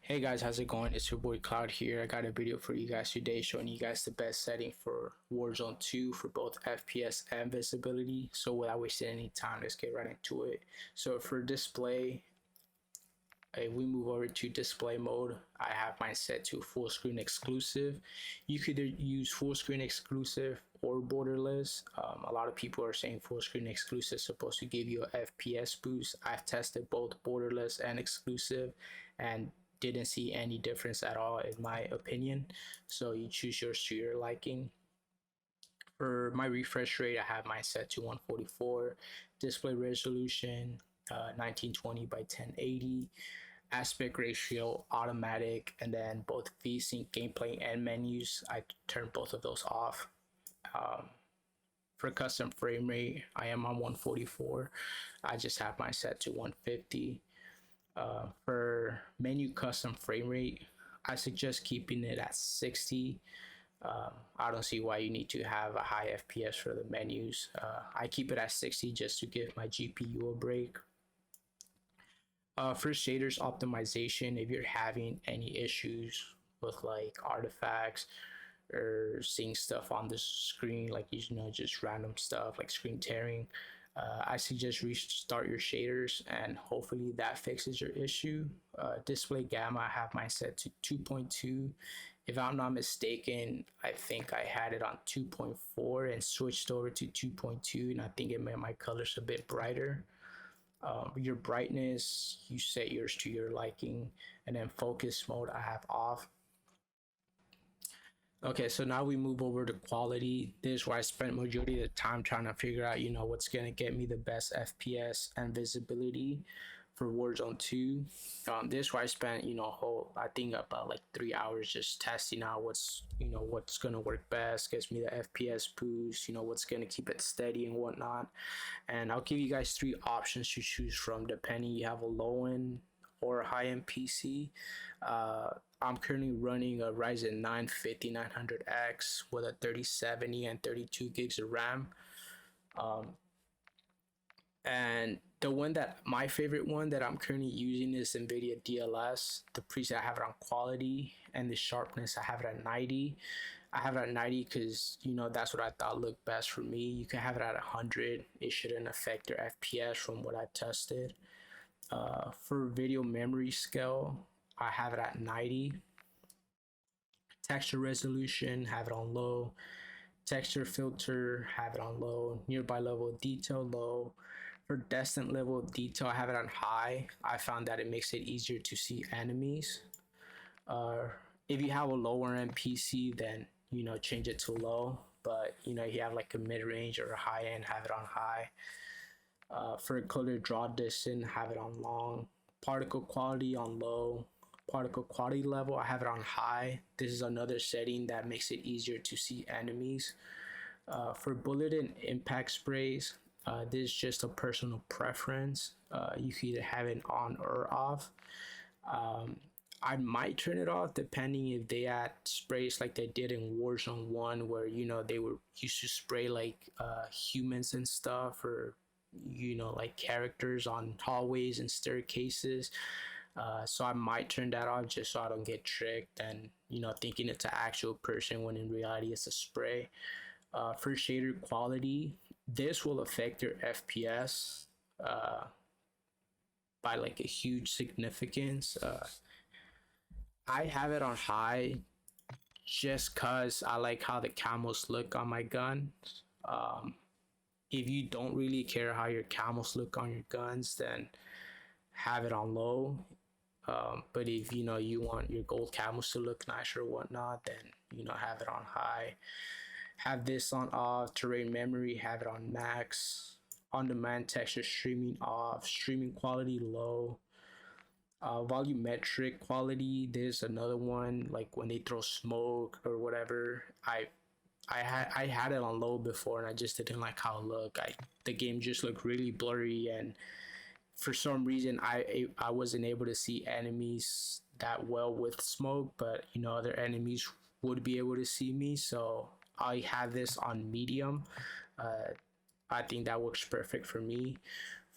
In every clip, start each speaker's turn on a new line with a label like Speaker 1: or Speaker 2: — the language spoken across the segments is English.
Speaker 1: Hey guys, how's it going? It's your boy Cloud here. I got a video for you guys today showing you guys the best setting for Warzone 2 for both FPS and visibility. So without wasting any time, let's get right into it. So for display, if we move over to display mode, I have mine set to full screen exclusive. You could either use full screen exclusive or borderless. A lot of people are saying full screen exclusive is supposed to give you a FPS boost. I've tested both borderless and exclusive and didn't see any difference at all in my opinion. So you choose yours to your liking. For my refresh rate, I have mine set to 144. Display resolution 1920 by 1080. Aspect ratio automatic, and then both VSync gameplay and menus, I turn both of those off. For custom frame rate, I am on 144. I just have mine set to 150. For menu custom frame rate, I suggest keeping it at 60. I don't see why you need to have a high FPS for the menus. I keep it at 60 just to give my GPU a break. For shaders optimization, if you're having any issues with like artifacts or seeing stuff on the screen, like just random stuff like screen tearing, I suggest restart your shaders and hopefully that fixes your issue. Display gamma, I have mine set to 2.2. If I'm not mistaken, I think I had it on 2.4 and switched over to 2.2, and I think it made my colors a bit brighter. Your brightness, you set yours to your liking, and then focus mode I have off. Okay, so now we move over to quality. This is where I spent majority of the time trying to figure out, what's gonna get me the best FPS and visibility for Warzone 2. This is where I spent, I think about like 3 hours just testing out what's gonna work best, gets me the FPS boost, what's gonna keep it steady and whatnot. And I'll give you guys three options to choose from depending you have a low end or a high end PC. I'm currently running a Ryzen 9 5900X with a 3070 and 32 gigs of RAM. And my favorite one that I'm currently using is NVIDIA DLS. The preset I have it on quality, and the sharpness I have it at 90. I have it at 90 because that's what I thought looked best for me. You can have it at 100. It shouldn't affect your FPS from what I tested. For video memory scale, I have it at 90. Texture resolution, have it on low. Texture filter, have it on low. Nearby level of detail, low. For distant level of detail, I have it on high. I found that it makes it easier to see enemies. If you have a lower end PC, then change it to low. But if you have like a mid range or a high end, have it on high. For color draw distance, have it on long. Particle quality on low. Particle quality level, I have it on high. This is another setting that makes it easier to see enemies. For bullet and impact sprays, this is just a personal preference. You can either have it on or off. I might turn it off depending if they add sprays like they did in Warzone 1, where they were used to spray like humans and stuff, or like characters on hallways and staircases. So I might turn that off just so I don't get tricked and thinking it's an actual person when in reality it's a spray. For shader quality, this will affect your FPS by like a huge significance. I have it on high just cause I like how the camos look on my gun. If you don't really care how your camos look on your guns, then have it on low. But if you want your gold camos to look nice or whatnot, then have it on high. Have this on off. Terrain memory, have it on max. On demand texture streaming off. Streaming quality low. Volumetric quality, there's another one, like when they throw smoke or whatever. I had it on low before and I just didn't like how it looked. The game just looked really blurry, and for some reason I wasn't able to see enemies that well with smoke, but other enemies would be able to see me, so I have this on medium. I think that works perfect for me.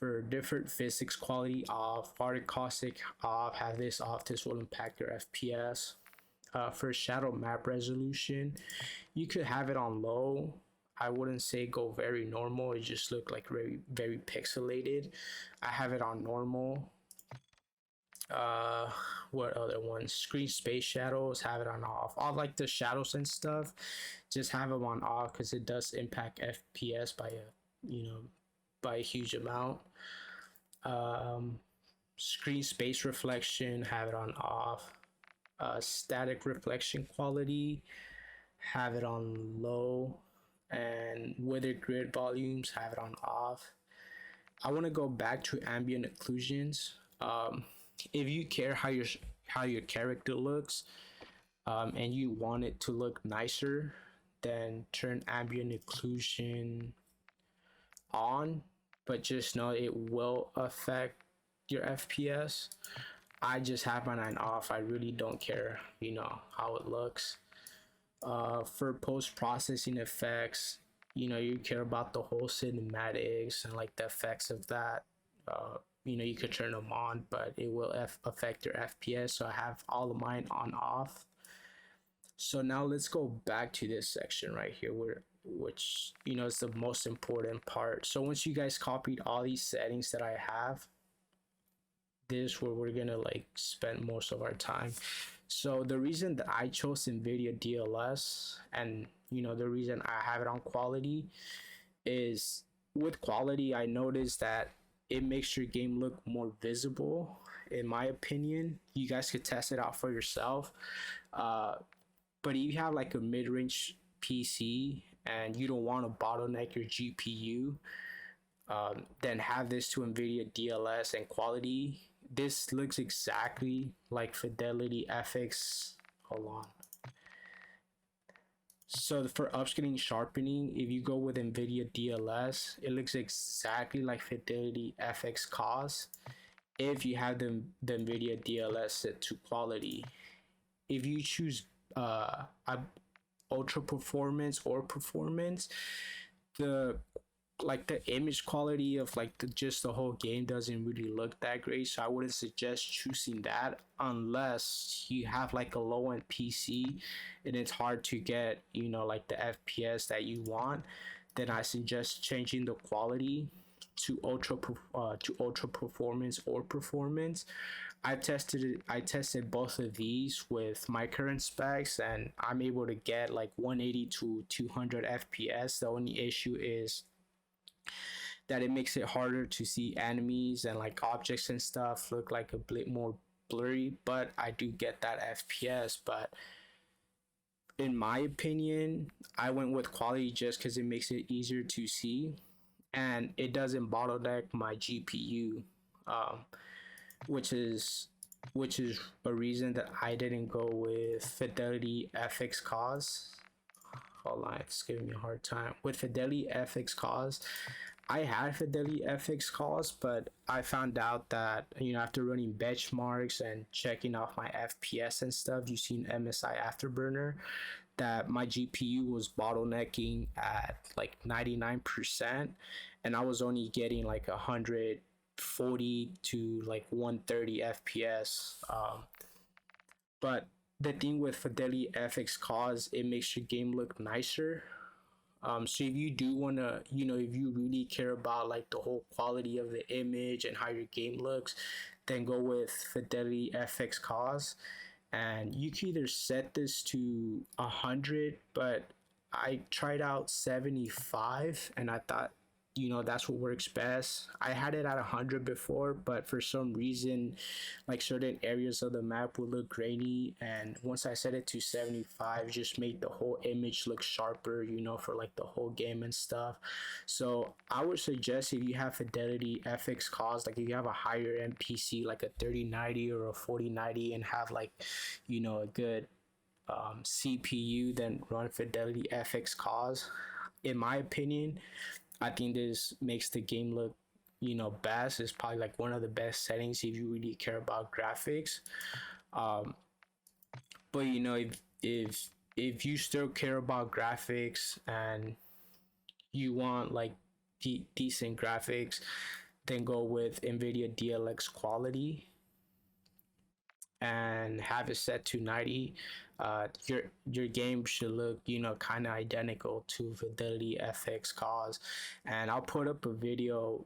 Speaker 1: For different physics quality off, water caustic off, have this off. This will impact your FPS. For shadow map resolution, you could have it on low. I wouldn't say go very normal. It just look like very pixelated. I have it on normal. uh what other ones? Screen space shadows, have it on off. All like the shadows and stuff, just have them on off because it does impact FPS by by a huge amount. um Screen space reflection, have it on off. Static reflection quality, have it on low. And weather grid volumes, have it on off. I want to go back to ambient occlusions. If you care how your character looks, and you want it to look nicer, then turn ambient occlusion on. But just know it will affect your FPS. I just have mine off. I really don't care, how it looks. For post-processing effects, you care about the whole cinematics and like the effects of that. You could turn them on, but it will affect your FPS. So I have all of mine on off. So now let's go back to this section right here, which is the most important part. So once you guys copied all these settings that I have, this is where we're gonna like spend most of our time. So the reason that I chose NVIDIA DLS, and the reason I have it on quality, is with quality I noticed that it makes your game look more visible. In my opinion, you guys could test it out for yourself. But if you have like a mid-range PC and you don't want to bottleneck your GPU, then have this to NVIDIA DLS and quality. This looks exactly like Fidelity FX. Hold on. So for upscaling sharpening, if you go with NVIDIA DLS, it looks exactly like Fidelity FX COS if you have the NVIDIA DLS set to quality. If you choose ultra performance or performance, the image quality of just the whole game doesn't really look that great. So I wouldn't suggest choosing that unless you have like a low end PC and it's hard to get like the FPS that you want. Then I suggest changing the quality to ultra performance or performance. I tested both of these with my current specs, and I'm able to get like 180 to 200 FPS. The only issue is that it makes it harder to see enemies and like objects and stuff look like a bit more blurry, but I do get that FPS. But in my opinion, I went with quality just because it makes it easier to see and it doesn't bottleneck my GPU, which is a reason that I didn't go with Fidelity FX COS. Hold on, it's giving me a hard time. With Fidelity FX COS, I had Fidelity FX COS, but I found out that after running benchmarks and checking off my FPS and stuff using MSI Afterburner, that my GPU was bottlenecking at like 99%, and I was only getting like 140 to like 130 FPS. But the thing with Fidelity FX COS, it makes your game look nicer. So if you do want to, if you really care about like the whole quality of the image and how your game looks, then go with Fidelity FX COS. And you can either set this to 100, but I tried out 75 and I thought that's what works best. I had it at 100 before, but for some reason like certain areas of the map would look grainy, and once I set it to 75, it just made the whole image look sharper, for like the whole game and stuff. So I would suggest, if you have Fidelity FX COS, like if you have a higher end PC like a 3090 or a 4090 and have like a good CPU, then run Fidelity FX COS. In my opinion, I think this makes the game look, best. It's probably like one of the best settings if you really care about graphics. But if you still care about graphics and you want like decent graphics, then go with NVIDIA DLX quality and have it set to 90. Your game should look, you know, kind of identical to Fidelity FX cause. And I'll put up a video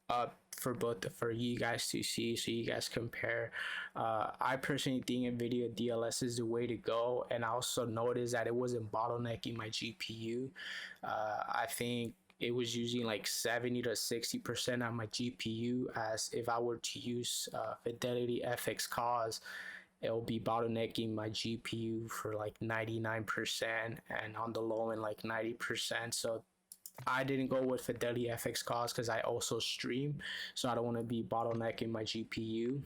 Speaker 1: up for you guys to see, so you guys compare. I personally think NVIDIA DLS is the way to go, and I also noticed that it wasn't bottlenecking my GPU. I think it was using like 70 to 60% on my GPU, as if I were to use Fidelity FX cause, it'll be bottlenecking my GPU for like 99% and on the low end like 90%. So I didn't go with Fidelity FX cause because I also stream, so I don't want to be bottlenecking my GPU.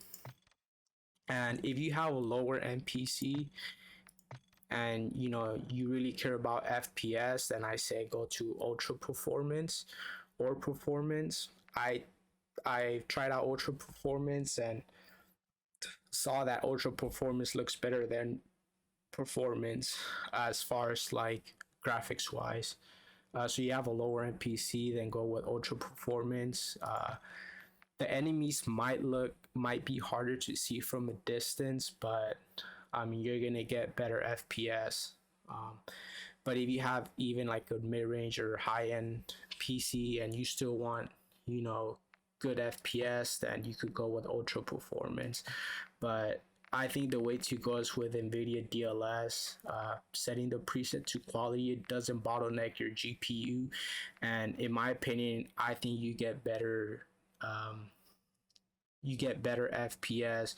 Speaker 1: And if you have a lower end PC and you know you really care about FPS, then I say go to ultra performance or performance. I tried out ultra performance and saw that ultra performance looks better than performance as far as like graphics wise. So you have a lower end PC, then go with ultra performance. The enemies might be harder to see from a distance, but I mean you're gonna get better FPS. But if you have even like a mid range or high end PC and you still want, you know, good FPS, then you could go with ultra performance. But I think the way to go is with NVIDIA DLS, setting the preset to quality. It doesn't bottleneck your GPU, and in my opinion, I think you get better FPS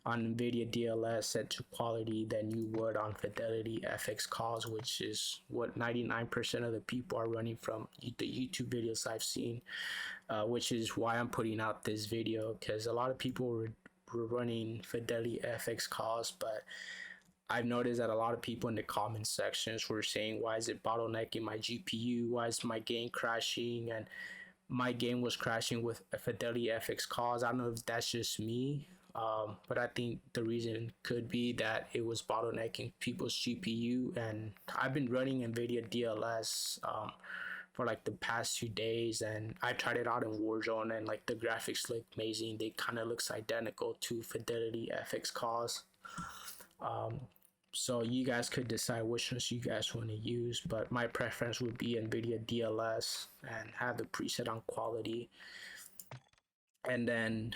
Speaker 1: on NVIDIA DLS set to quality than you would on Fidelity FX cause, which is what 99% of the people are running from the YouTube videos I've seen, which is why I'm putting out this video, because a lot of people were running Fidelity FX cause, but I've noticed that a lot of people in the comment sections were saying, why is it bottlenecking my GPU? Why is my game crashing? And my game was crashing with a Fidelity FX cause. I don't know if that's just me, but I think the reason could be that it was bottlenecking people's GPU. And I've been running NVIDIA DLS for like the past 2 days, and I tried it out in Warzone, and like the graphics look amazing. They kind of looks identical to Fidelity FX cause. So you guys could decide which ones you guys want to use, but my preference would be NVIDIA DLS and have the preset on quality. And then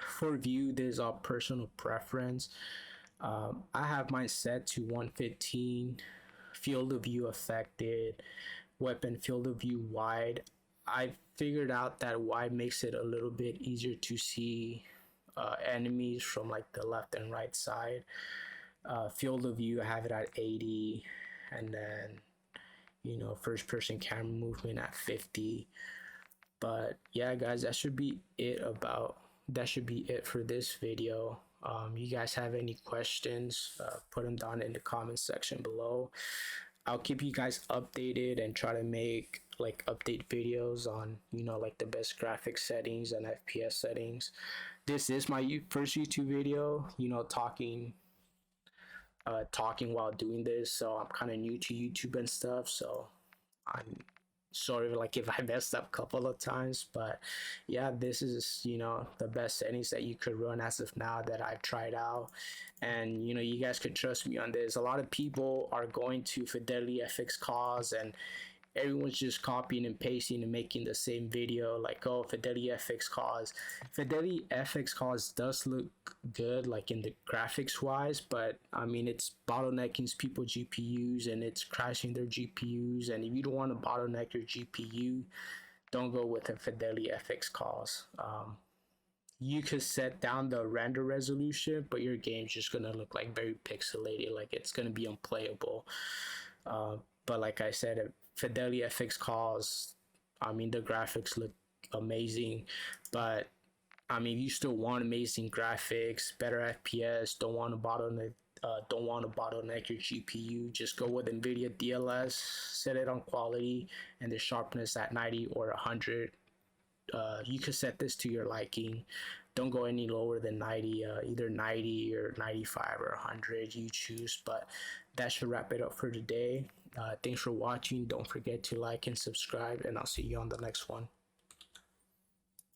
Speaker 1: for view, there's a personal preference. I have mine set to 115, field of view affected, weapon field of view wide. I figured out that wide makes it a little bit easier to see enemies from like the left and right side. Field of view, I have it at 80, and then, you know, first person camera movement at 50. But yeah, guys, that should be it for this video. You guys have any questions, put them down in the comment section below. I'll keep you guys updated and try to make like update videos on, you know, like the best graphics settings and FPS settings. This is my first YouTube video, you know, talking while doing this, so I'm kind of new to YouTube and stuff, so I'm sorry like if I messed up a couple of times, but yeah, this is, you know, the best settings that you could run as of now that I've tried out. And you know, you guys could trust me on this. A lot of people are going to Fidelity FX cause and everyone's just copying and pasting and making the same video, like, oh, Fidelity FX cause. Fidelity FX cause does look good, like in the graphics wise, but I mean, it's bottlenecking people's GPUs and it's crashing their GPUs. And if you don't want to bottleneck your GPU, don't go with a Fidelity FX cause. You could set down the render resolution, but your game's just gonna look like very pixelated, like it's gonna be unplayable. But like I said, Fidelity FX cause, I mean, the graphics look amazing, but I mean, you still want amazing graphics, better FPS, don't want to bottleneck your GPU, just go with NVIDIA DLS, set it on quality and the sharpness at 90 or 100. You could set this to your liking. Don't go any lower than 90, either 90 or 95 or 100, you choose. But that should wrap it up for today. Thanks for watching. Don't forget to like and subscribe, and I'll see you on the next one.